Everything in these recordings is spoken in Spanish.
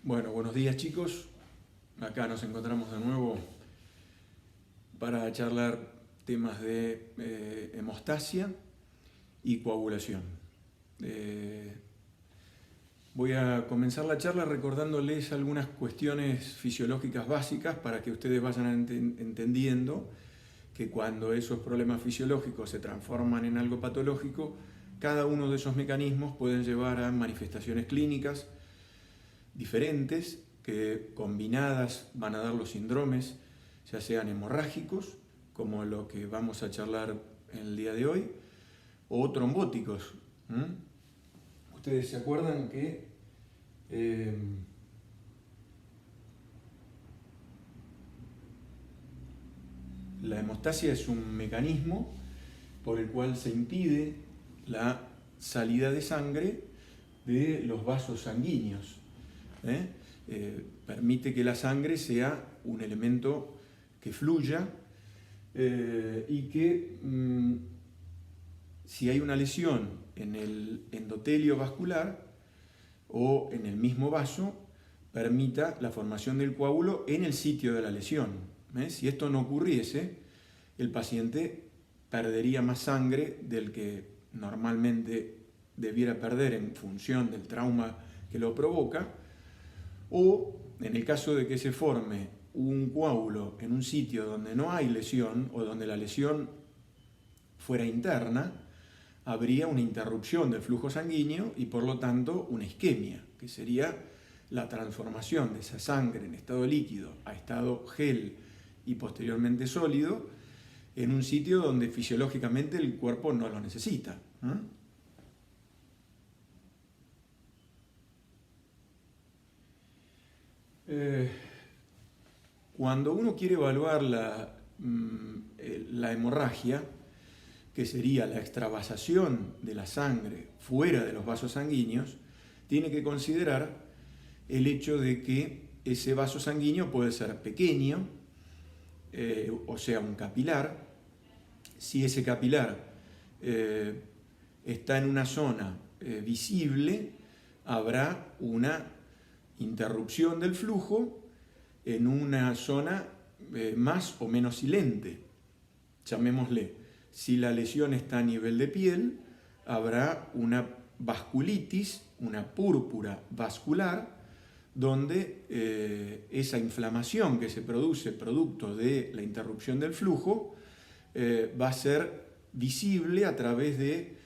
Bueno, buenos días chicos. Acá nos encontramos de nuevo para charlar temas de hemostasia y coagulación. Voy a comenzar la charla recordándoles algunas cuestiones fisiológicas básicas para que ustedes vayan entendiendo que cuando esos problemas fisiológicos se transforman en algo patológico, cada uno de esos mecanismos pueden llevar a manifestaciones clínicas diferentes que combinadas van a dar los síndromes, ya sean hemorrágicos, como lo que vamos a charlar en el día de hoy, o trombóticos. Ustedes se acuerdan que la hemostasia es un mecanismo por el cual se impide la salida de sangre de los vasos sanguíneos. Permite que la sangre sea un elemento que fluya y que si hay una lesión en el endotelio vascular o en el mismo vaso, permita la formación del coágulo en el sitio de la lesión. Si esto no ocurriese, el paciente perdería más sangre del que normalmente debiera perder en función del trauma que lo provoca, o en el caso de que se forme un coágulo en un sitio donde no hay lesión o donde la lesión fuera interna, habría una interrupción del flujo sanguíneo y por lo tanto una isquemia, que sería la transformación de esa sangre en estado líquido a estado gel y posteriormente sólido en un sitio donde fisiológicamente el cuerpo no lo necesita. Cuando uno quiere evaluar la hemorragia, que sería la extravasación de la sangre fuera de los vasos sanguíneos, tiene que considerar el hecho de que ese vaso sanguíneo puede ser pequeño, o sea, un capilar. Si ese capilar está en una zona visible, habrá una interrupción del flujo en una zona más o menos silente. Llamémosle, si la lesión está a nivel de piel, habrá una vasculitis, una púrpura vascular, donde esa inflamación que se produce producto de la interrupción del flujo va a ser visible a través de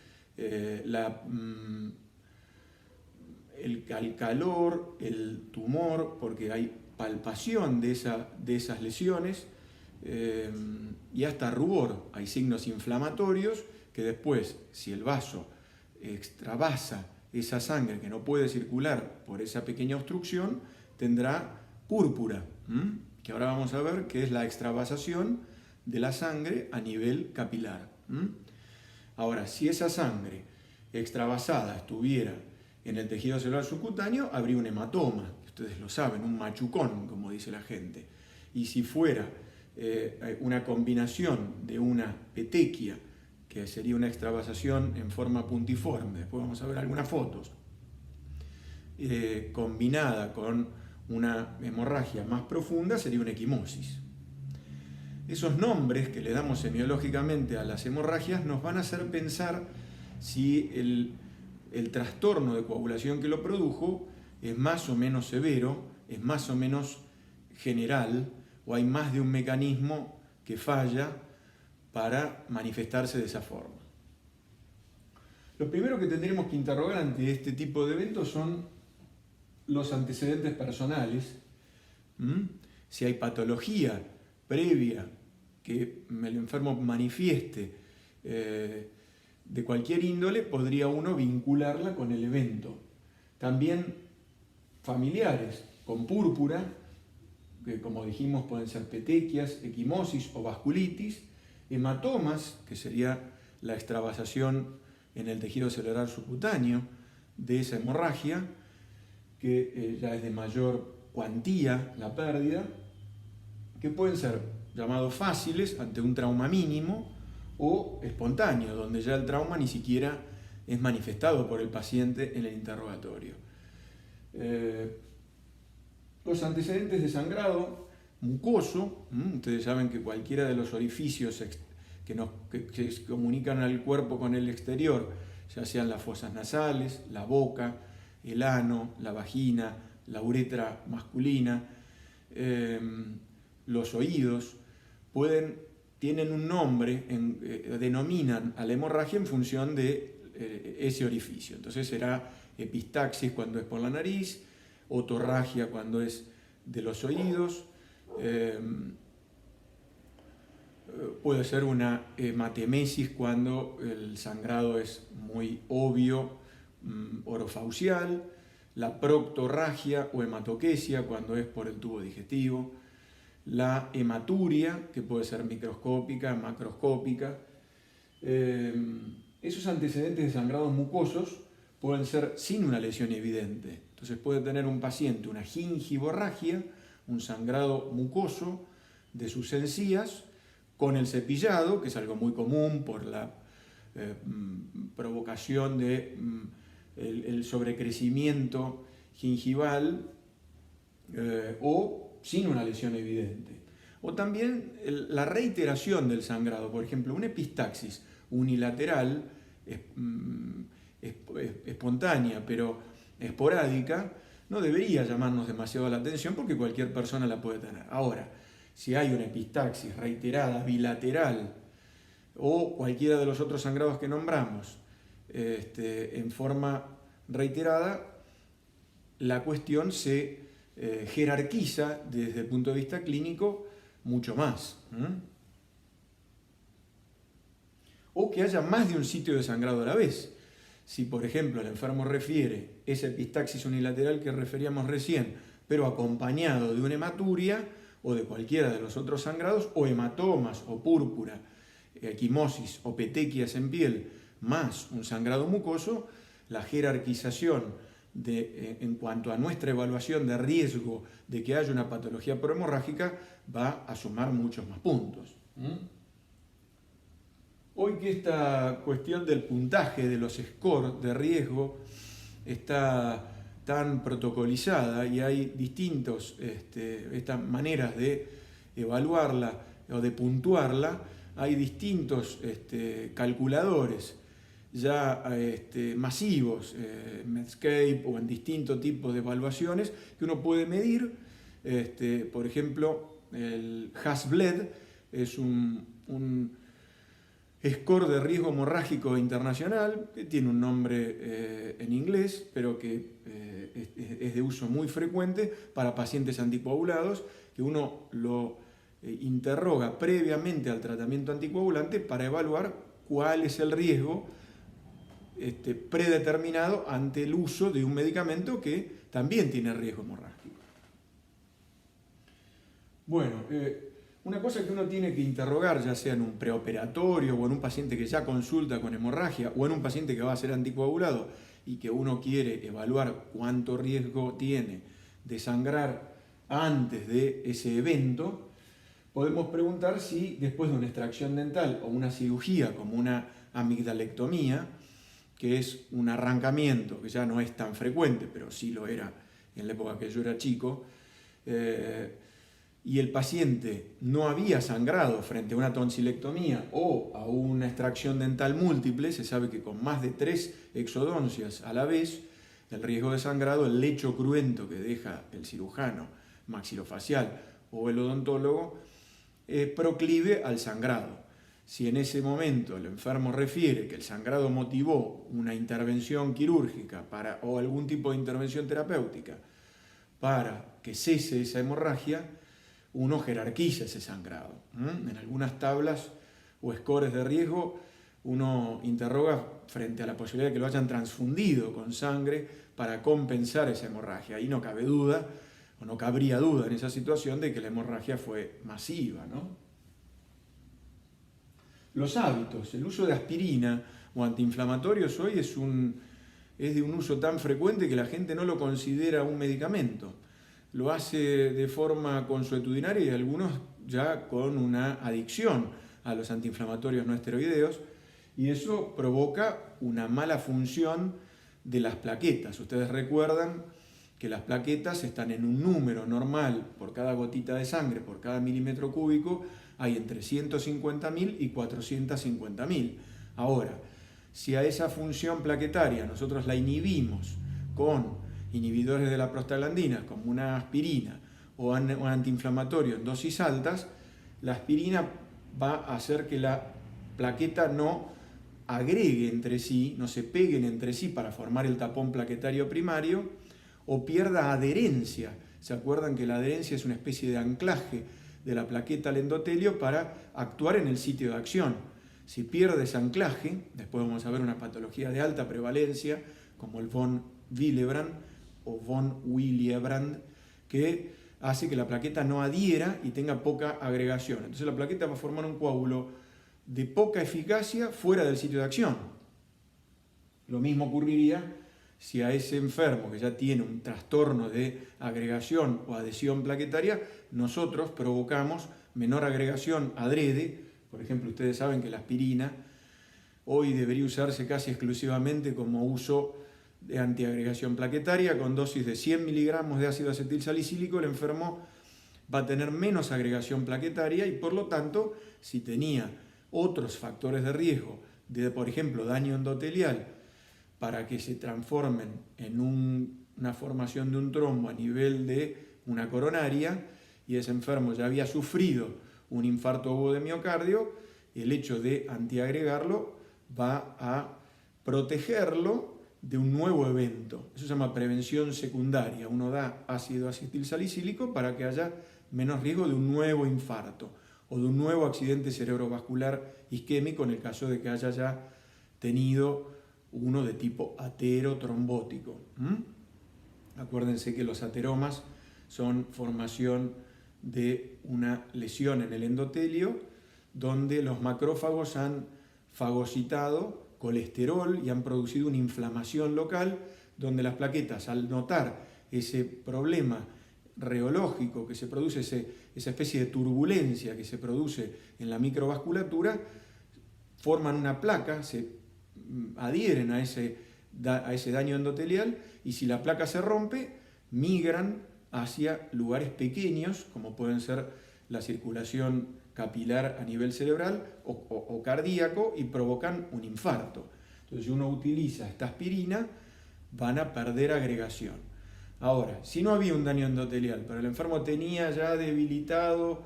el calor, el tumor, porque hay palpación de esas lesiones y hasta rubor. Hay signos inflamatorios que después, si el vaso extravasa esa sangre que no puede circular por esa pequeña obstrucción, tendrá púrpura, que ahora vamos a ver qué es la extravasación de la sangre a nivel capilar. Ahora, si esa sangre extravasada estuviera en el tejido celular subcutáneo, habría un hematoma, ustedes lo saben, un machucón, como dice la gente. Y si fuera una combinación de una petequia, que sería una extravasación en forma puntiforme, después vamos a ver algunas fotos, combinada con una hemorragia más profunda, sería una equimosis. Esos nombres que le damos semiológicamente a las hemorragias nos van a hacer pensar si el trastorno de coagulación que lo produjo es más o menos severo, es más o menos general, o hay más de un mecanismo que falla para manifestarse de esa forma. Lo primero que tendremos que interrogar ante este tipo de eventos son los antecedentes personales. Si hay patología previa que el enfermo manifieste de cualquier índole, podría uno vincularla con el evento. También familiares con púrpura, que como dijimos pueden ser petequias, equimosis o vasculitis, hematomas, que sería la extravasación en el tejido celular subcutáneo de esa hemorragia, que ya es de mayor cuantía la pérdida, que pueden ser llamados fáciles ante un trauma mínimo o espontáneo, donde ya el trauma ni siquiera es manifestado por el paciente en el interrogatorio. Los antecedentes de sangrado mucoso, ustedes saben que cualquiera de los orificios que se comunican al cuerpo con el exterior, ya sean las fosas nasales, la boca, el ano, la vagina, la uretra masculina, los oídos, tienen un nombre, denominan a la hemorragia en función de ese orificio. Entonces será epistaxis cuando es por la nariz, otorragia cuando es de los oídos, puede ser una hematemesis cuando el sangrado es muy obvio, orofaucial, la proctorragia o hematoquesia cuando es por el tubo digestivo, la hematuria, que puede ser microscópica, macroscópica. Esos antecedentes de sangrados mucosos pueden ser sin una lesión evidente. Entonces puede tener un paciente una gingivorragia, un sangrado mucoso de sus encías, con el cepillado, que es algo muy común por la provocación de el sobrecrecimiento gingival, o sin una lesión evidente. O también la reiteración del sangrado, por ejemplo, una epistaxis unilateral, espontánea, pero esporádica, no debería llamarnos demasiado la atención porque cualquier persona la puede tener. Ahora, si hay una epistaxis reiterada, bilateral, o cualquiera de los otros sangrados que nombramos, en forma reiterada, la cuestión se jerarquiza desde el punto de vista clínico mucho más. O que haya más de un sitio de sangrado a la vez. Si, por ejemplo, el enfermo refiere esa epistaxis unilateral que referíamos recién, pero acompañado de una hematuria o de cualquiera de los otros sangrados, o hematomas, o púrpura, equimosis o petequias en piel, más un sangrado mucoso, la jerarquización en cuanto a nuestra evaluación de riesgo de que haya una patología prohemorrágica va a sumar muchos más puntos. Hoy que esta cuestión del puntaje de los scores de riesgo está tan protocolizada y hay distintas estas maneras de evaluarla o de puntuarla, hay distintos calculadores ya masivos, Medscape o en distintos tipos de evaluaciones que uno puede medir. Por ejemplo, el Hasbled es un score de riesgo hemorrágico internacional, que tiene un nombre en inglés, pero que es de uso muy frecuente para pacientes anticoagulados, que uno lo interroga previamente al tratamiento anticoagulante para evaluar cuál es el riesgo predeterminado ante el uso de un medicamento que también tiene riesgo hemorrágico. Bueno, una cosa que uno tiene que interrogar, ya sea en un preoperatorio o en un paciente que ya consulta con hemorragia o en un paciente que va a ser anticoagulado y que uno quiere evaluar cuánto riesgo tiene de sangrar antes de ese evento, podemos preguntar si después de una extracción dental o una cirugía como una amigdalectomía, que es un arrancamiento que ya no es tan frecuente, pero sí lo era en la época que yo era chico, y el paciente no había sangrado frente a una tonsilectomía o a una extracción dental múltiple, se sabe que con más de 3 exodoncias a la vez, el riesgo de sangrado, el lecho cruento que deja el cirujano maxilofacial o el odontólogo, proclive al sangrado. Si en ese momento el enfermo refiere que el sangrado motivó una intervención quirúrgica o algún tipo de intervención terapéutica para que cese esa hemorragia, uno jerarquiza ese sangrado. En algunas tablas o scores de riesgo uno interroga frente a la posibilidad de que lo hayan transfundido con sangre para compensar esa hemorragia. Ahí no cabe duda, o no cabría duda en esa situación de que la hemorragia fue masiva, ¿no? Los hábitos, el uso de aspirina o antiinflamatorios hoy es de un uso tan frecuente que la gente no lo considera un medicamento. Lo hace de forma consuetudinaria y algunos ya con una adicción a los antiinflamatorios no esteroideos, y eso provoca una mala función de las plaquetas. Ustedes recuerdan que las plaquetas están en un número normal por cada gotita de sangre, por cada milímetro cúbico, hay entre 150.000 y 450.000. Ahora, si a esa función plaquetaria nosotros la inhibimos con inhibidores de la prostaglandina, como una aspirina o un antiinflamatorio en dosis altas, la aspirina va a hacer que la plaqueta no agregue entre sí, no se peguen entre sí para formar el tapón plaquetario primario, o pierda adherencia. ¿Se acuerdan que la adherencia es una especie de anclaje de la plaqueta al endotelio para actuar en el sitio de acción? Si pierde ese anclaje, después vamos a ver una patología de alta prevalencia, como el von Willebrand o von Willebrand, que hace que la plaqueta no adhiera y tenga poca agregación. Entonces la plaqueta va a formar un coágulo de poca eficacia fuera del sitio de acción. Lo mismo ocurriría si a ese enfermo que ya tiene un trastorno de agregación o adhesión plaquetaria, nosotros provocamos menor agregación adrede. Por ejemplo, ustedes saben que la aspirina hoy debería usarse casi exclusivamente como uso de antiagregación plaquetaria. Con dosis de 100 miligramos de ácido acetilsalicílico, el enfermo va a tener menos agregación plaquetaria y por lo tanto, si tenía otros factores de riesgo de, por ejemplo, daño endotelial para que se transformen en una formación de un trombo a nivel de una coronaria, y ese enfermo ya había sufrido un infarto agudo de miocardio, el hecho de antiagregarlo va a protegerlo de un nuevo evento. Eso se llama prevención secundaria. Uno da ácido acetilsalicílico para que haya menos riesgo de un nuevo infarto o de un nuevo accidente cerebrovascular isquémico en el caso de que haya ya tenido uno de tipo aterotrombótico. Acuérdense que los ateromas son formación de una lesión en el endotelio donde los macrófagos han fagocitado colesterol y han producido una inflamación local donde las plaquetas, al notar ese problema reológico que se produce, esa especie de turbulencia que se produce en la microvasculatura, forman una placa, se adhieren a ese daño endotelial y si la placa se rompe, migran hacia lugares pequeños, como pueden ser la circulación capilar a nivel cerebral o cardíaco, y provocan un infarto. Entonces, si uno utiliza esta aspirina, van a perder agregación. Ahora, si no había un daño endotelial, pero el enfermo tenía ya debilitado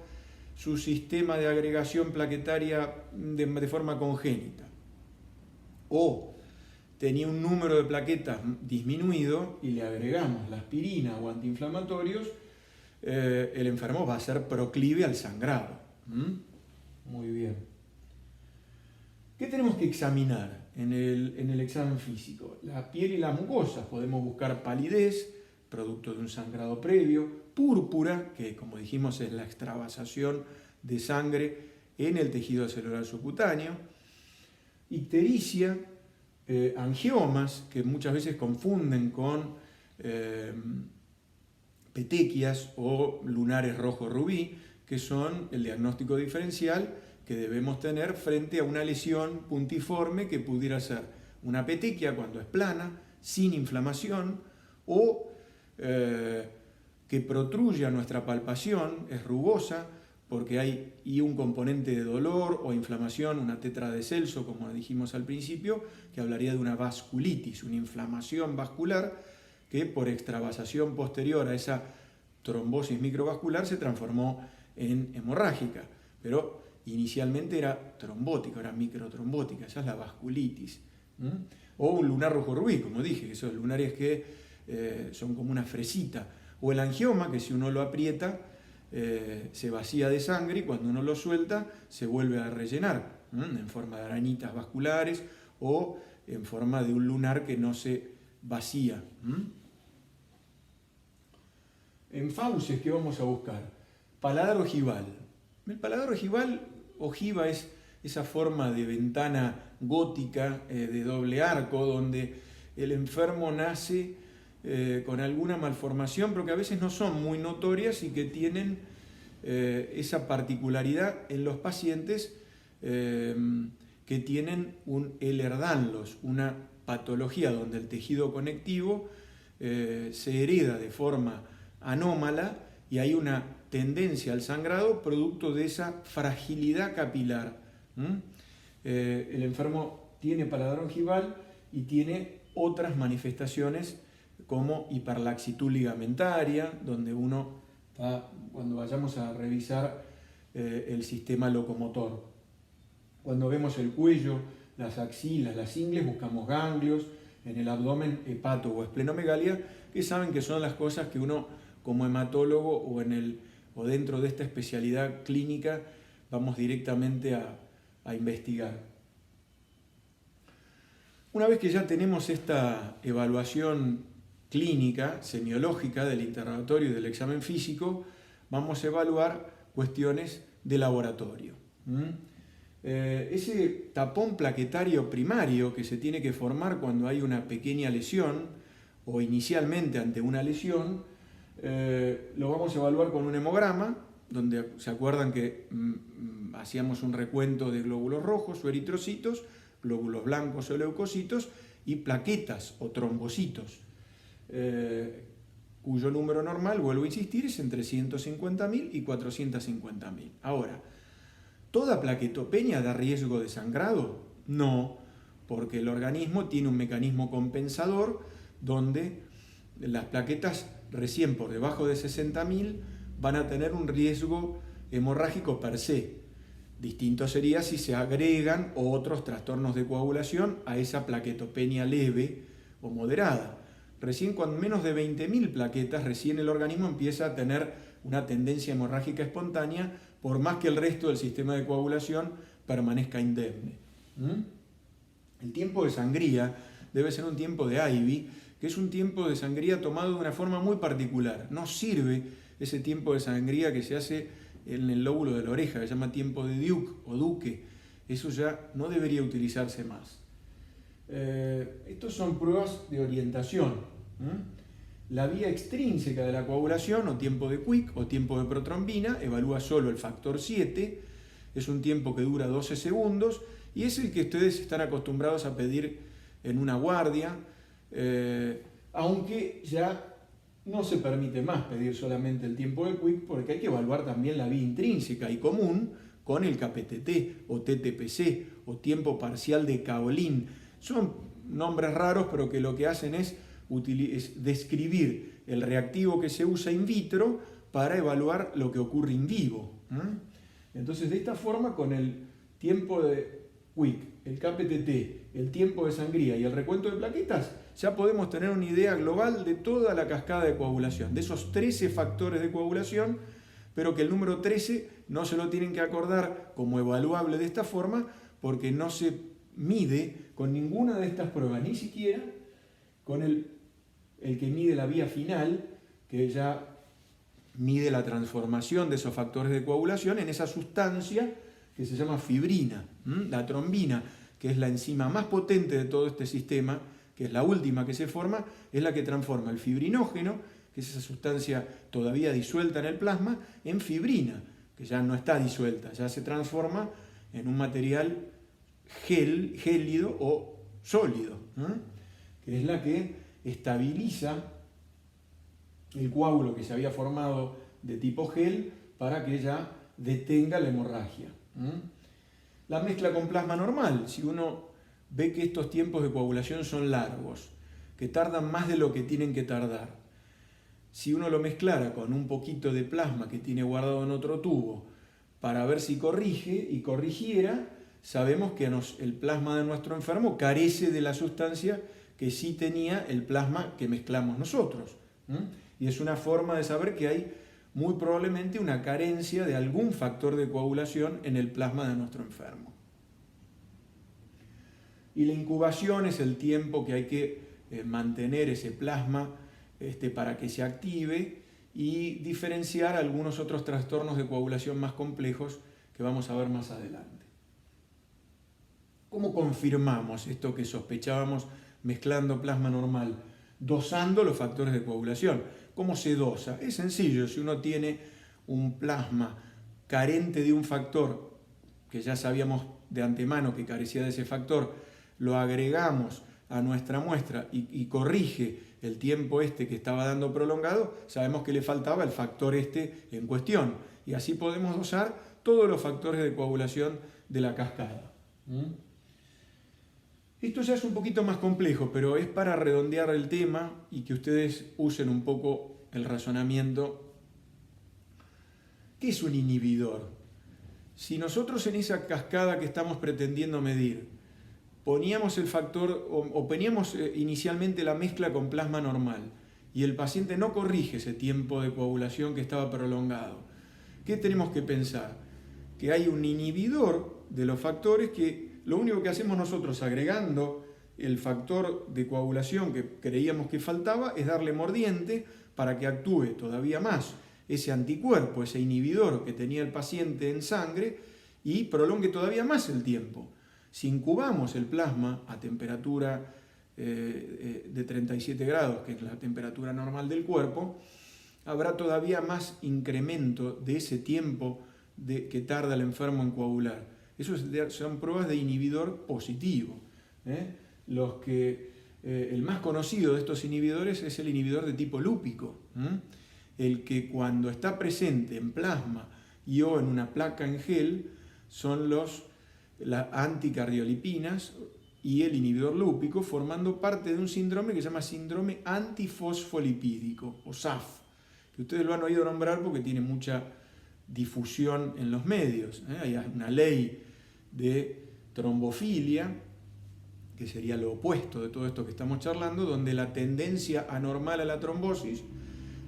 su sistema de agregación plaquetaria de forma congénita, o tenía un número de plaquetas disminuido y le agregamos la aspirina o antiinflamatorios, el enfermo va a ser proclive al sangrado. Muy bien. ¿Qué tenemos que examinar en el examen físico? La piel y las mucosas. Podemos buscar palidez, producto de un sangrado previo, púrpura, que como dijimos es la extravasación de sangre en el tejido celular subcutáneo, ictericia, angiomas, que muchas veces confunden con petequias o lunares rojo rubí, que son el diagnóstico diferencial que debemos tener frente a una lesión puntiforme que pudiera ser una petequia cuando es plana, sin inflamación, o que protruye a nuestra palpación, es rugosa, porque hay un componente de dolor o inflamación, una tetra de Celso, como dijimos al principio, que hablaría de una vasculitis, una inflamación vascular que por extravasación posterior a esa trombosis microvascular se transformó en hemorrágica, pero inicialmente era trombótica, era microtrombótica, esa es la vasculitis. O un lunar rojo rubí, como dije, esos lunares que son como una fresita, o el angioma, que si uno lo aprieta se vacía de sangre y cuando uno lo suelta se vuelve a rellenar en forma de arañitas vasculares o en forma de un lunar que no se vacía. En fauces, ¿qué vamos a buscar? Paladar ojival. El paladar ojiva es esa forma de ventana gótica de doble arco donde el enfermo nace con alguna malformación, pero que a veces no son muy notorias y que tienen esa particularidad en los pacientes que tienen un Ehlers-Danlos, una patología donde el tejido conectivo se hereda de forma anómala y hay una tendencia al sangrado producto de esa fragilidad capilar. El enfermo tiene paladar ongival y tiene otras manifestaciones como hiperlaxitud ligamentaria, donde cuando vayamos a revisar el sistema locomotor. Cuando vemos el cuello, las axilas, las ingles, buscamos ganglios, en el abdomen, hepato o esplenomegalia, que saben que son las cosas que uno como hematólogo o dentro de esta especialidad clínica vamos directamente a investigar. Una vez que ya tenemos esta evaluación clínica, semiológica del interrogatorio y del examen físico, vamos a evaluar cuestiones de laboratorio. Ese tapón plaquetario primario que se tiene que formar cuando hay una pequeña lesión o inicialmente ante una lesión, lo vamos a evaluar con un hemograma, donde se acuerdan que hacíamos un recuento de glóbulos rojos o eritrocitos, glóbulos blancos o leucocitos y plaquetas o trombocitos, cuyo número normal, vuelvo a insistir, es entre 150.000 y 450.000. Ahora, ¿toda plaquetopenia da riesgo de sangrado? No, porque el organismo tiene un mecanismo compensador donde las plaquetas recién por debajo de 60.000 van a tener un riesgo hemorrágico per se. Distinto sería si se agregan otros trastornos de coagulación a esa plaquetopenia leve o moderada. Recién con menos de 20.000 plaquetas, recién el organismo empieza a tener una tendencia hemorrágica espontánea, por más que el resto del sistema de coagulación permanezca indemne. El tiempo de sangría debe ser un tiempo de Ivy, que es un tiempo de sangría tomado de una forma muy particular. No sirve ese tiempo de sangría que se hace en el lóbulo de la oreja, que se llama tiempo de Duke o Duque. Eso ya no debería utilizarse más. Estos son pruebas de orientación. La vía extrínseca de la coagulación, o tiempo de Quick, o tiempo de protrombina, evalúa solo el factor 7, es un tiempo que dura 12 segundos, y es el que ustedes están acostumbrados a pedir en una guardia, aunque ya no se permite más pedir solamente el tiempo de Quick, porque hay que evaluar también la vía intrínseca y común con el KPTT, o TTPC, o tiempo parcial de Kaolin. Son nombres raros, pero que lo que hacen es describir el reactivo que se usa in vitro para evaluar lo que ocurre in vivo. Entonces, de esta forma, con el tiempo de Quick, el KPTT, el tiempo de sangría y el recuento de plaquetas, ya podemos tener una idea global de toda la cascada de coagulación, de esos 13 factores de coagulación, pero que el número 13 no se lo tienen que acordar como evaluable de esta forma, porque no se mide con ninguna de estas pruebas, ni siquiera con el que mide la vía final, que ya mide la transformación de esos factores de coagulación en esa sustancia que se llama fibrina. La trombina, que es la enzima más potente de todo este sistema, que es la última que se forma, es la que transforma el fibrinógeno, que es esa sustancia todavía disuelta en el plasma, en fibrina, que ya no está disuelta, ya se transforma en un material gélido o sólido, que es la que estabiliza el coágulo que se había formado de tipo gel para que ya detenga la hemorragia. La mezcla con plasma normal, si uno ve que estos tiempos de coagulación son largos, que tardan más de lo que tienen que tardar, si uno lo mezclara con un poquito de plasma que tiene guardado en otro tubo para ver si corrige y corrigiera, sabemos que el plasma de nuestro enfermo carece de la sustancia que sí tenía el plasma que mezclamos nosotros. Y es una forma de saber que hay muy probablemente una carencia de algún factor de coagulación en el plasma de nuestro enfermo. Y la incubación es el tiempo que hay que mantener ese plasma para que se active y diferenciar algunos otros trastornos de coagulación más complejos que vamos a ver más adelante. ¿Cómo confirmamos esto que sospechábamos mezclando plasma normal? Dosando los factores de coagulación. ¿Cómo se dosa? Es sencillo, si uno tiene un plasma carente de un factor, que ya sabíamos de antemano que carecía de ese factor, lo agregamos a nuestra muestra y corrige el tiempo que estaba dando prolongado, sabemos que le faltaba el factor en cuestión. Y así podemos usar todos los factores de coagulación de la cascada. Esto ya es un poquito más complejo, pero es para redondear el tema y que ustedes usen un poco el razonamiento. ¿Qué es un inhibidor? Si nosotros en esa cascada que estamos pretendiendo medir poníamos el factor o poníamos inicialmente la mezcla con plasma normal y el paciente no corrige ese tiempo de coagulación que estaba prolongado, ¿qué tenemos que pensar? Que hay un inhibidor de los factores que lo único que hacemos nosotros agregando el factor de coagulación que creíamos que faltaba es darle mordiente para que actúe todavía más ese anticuerpo, ese inhibidor que tenía el paciente en sangre y prolongue todavía más el tiempo. Si incubamos el plasma a temperatura de 37 grados, que es la temperatura normal del cuerpo, habrá todavía más incremento de ese tiempo que tarda el enfermo en coagular. Eso son pruebas de inhibidor positivo. El más conocido de estos inhibidores es el inhibidor de tipo lúpico. El que cuando está presente en plasma y o en una placa en gel son las anticardiolipinas y el inhibidor lúpico, formando parte de un síndrome que se llama síndrome antifosfolipídico o SAF, que ustedes lo han oído nombrar porque tiene mucha difusión en los medios. Hay una ley de trombofilia, que sería lo opuesto de todo esto que estamos charlando, donde la tendencia anormal a la trombosis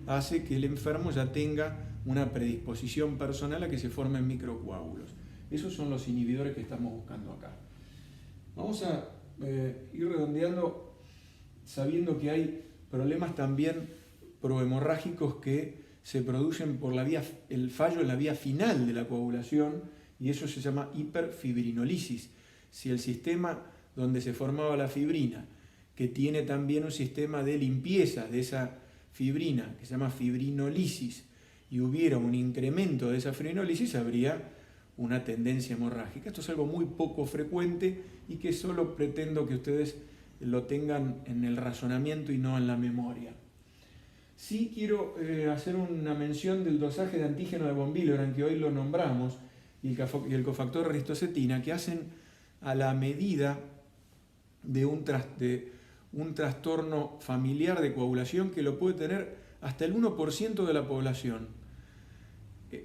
hace que el enfermo ya tenga una predisposición personal a que se formen microcoágulos. Esos son los inhibidores que estamos buscando acá. Vamos a ir redondeando sabiendo que hay problemas también prohemorrágicos que se producen por el fallo en la vía final de la coagulación, y eso se llama hiperfibrinolisis. Si el sistema donde se formaba la fibrina, que tiene también un sistema de limpieza de esa fibrina, que se llama fibrinolisis, y hubiera un incremento de esa fibrinolisis, habría una tendencia hemorrágica. Esto es algo muy poco frecuente y que solo pretendo que ustedes lo tengan en el razonamiento y no en la memoria. Sí quiero hacer una mención del dosaje de antígeno de von Willebrand, que hoy lo nombramos, y el cofactor ristocetina, que hacen a la medida de un trastorno familiar de coagulación que lo puede tener hasta el 1% de la población,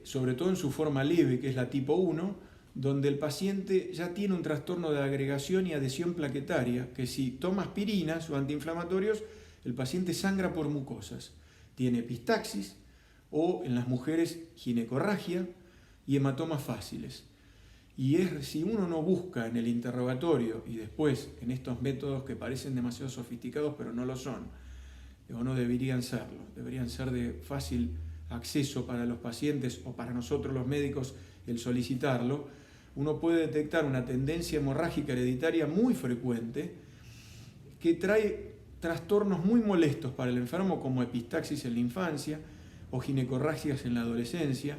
sobre todo en su forma leve, que es la tipo 1, donde el paciente ya tiene un trastorno de agregación y adhesión plaquetaria, que si toma aspirinas o antiinflamatorios, el paciente sangra por mucosas. Tiene epistaxis o, en las mujeres, ginecorragia y hematomas fáciles. Y si uno no busca en el interrogatorio y después en estos métodos que parecen demasiado sofisticados pero no lo son, o no deberían serlo, deberían ser de fácil acceso para los pacientes o para nosotros los médicos el solicitarlo, uno puede detectar una tendencia hemorrágica hereditaria muy frecuente que trae trastornos muy molestos para el enfermo, como epistaxis en la infancia o ginecorragias en la adolescencia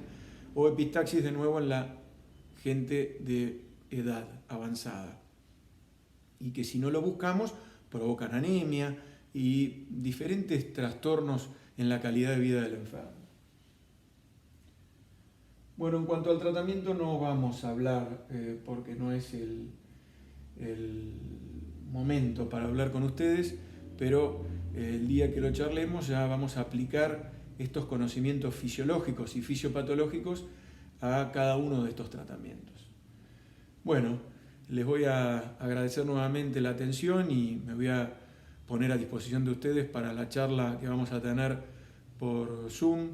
o epistaxis de nuevo en la gente de edad avanzada, y que si no lo buscamos provocan anemia y diferentes trastornos en la calidad de vida del enfermo. Bueno, en cuanto al tratamiento no vamos a hablar porque no es el momento para hablar con ustedes, pero el día que lo charlemos ya vamos a aplicar estos conocimientos fisiológicos y fisiopatológicos a cada uno de estos tratamientos. Bueno, les voy a agradecer nuevamente la atención y me voy a poner a disposición de ustedes para la charla que vamos a tener por Zoom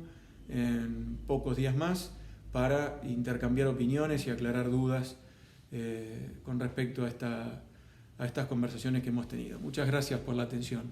en pocos días más para intercambiar opiniones y aclarar dudas con respecto a estas conversaciones que hemos tenido. Muchas gracias por la atención.